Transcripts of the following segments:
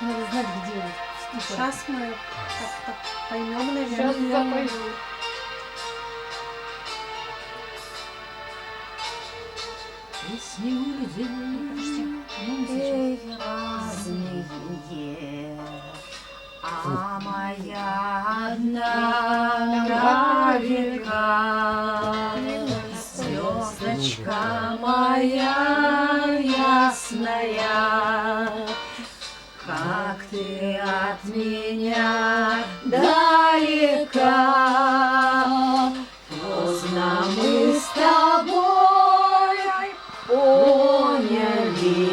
Надо знать, где он. Сейчас мы как-то поймем, наверное. Сейчас запою. Песни у людей. Эй, Разные, а моя одна века. Звездочка моя ясная, как ты от меня далека. Поздно мы с тобой поняли,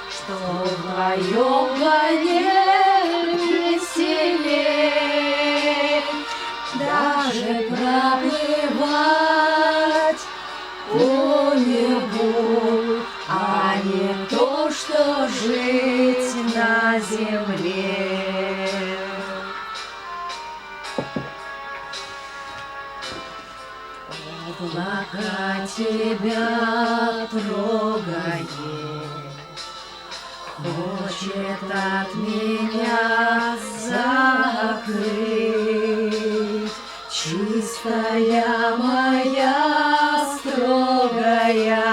что вдвоем веселей. Даже проплывать по небу, а не то, что жить на земле. Облака тебя трогает, хочет от меня закрыть. Чистая моя строгая,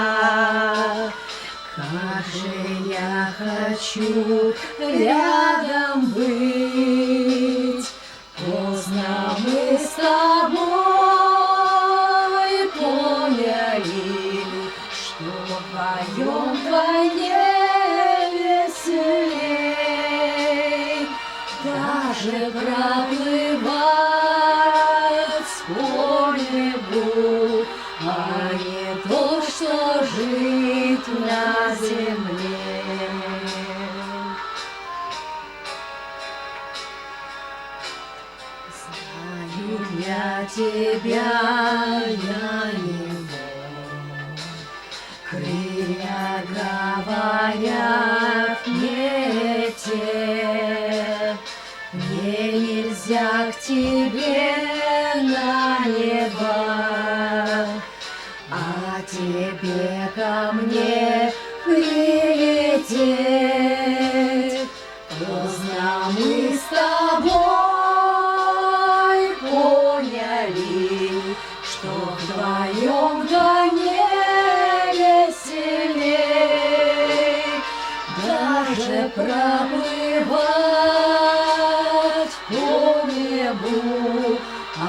как же я хочу рядом быть. Поздно мы с тобой поняли, что вдвоем вдвойне веселей. Даже проплывать по небу, а не то, что жить на земле. Знаю я тебя, я его, крылья говорят мне те, мне нельзя к тебе на небо, а тебе ко мне прилететь. Поздно мы с тобой поняли, что вдвоем вдвойне веселей. Даже проплывать по небу, а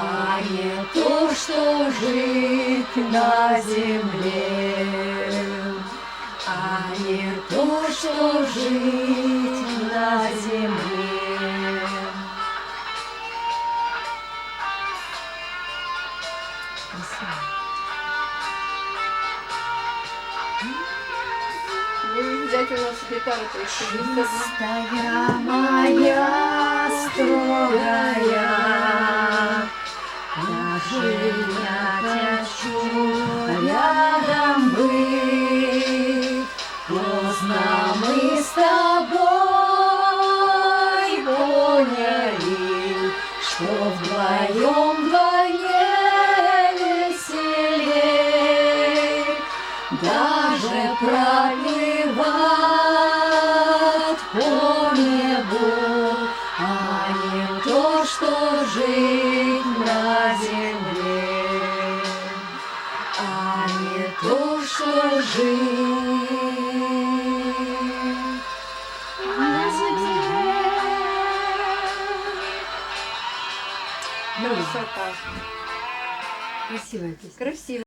не то, что жить на земле, а не то, что жить на земле. Будешь взять у нас гитару, то еще не скажу. Чистая моя строгая, как же я хочу рядом быть. Поздно мы с тобой поняли, что вдвоем вдвойне веселей. Даже проплывать по небу, а не то, что жить на земле, а не то, что жить на земле. Красота. Красивая песня. Красиво.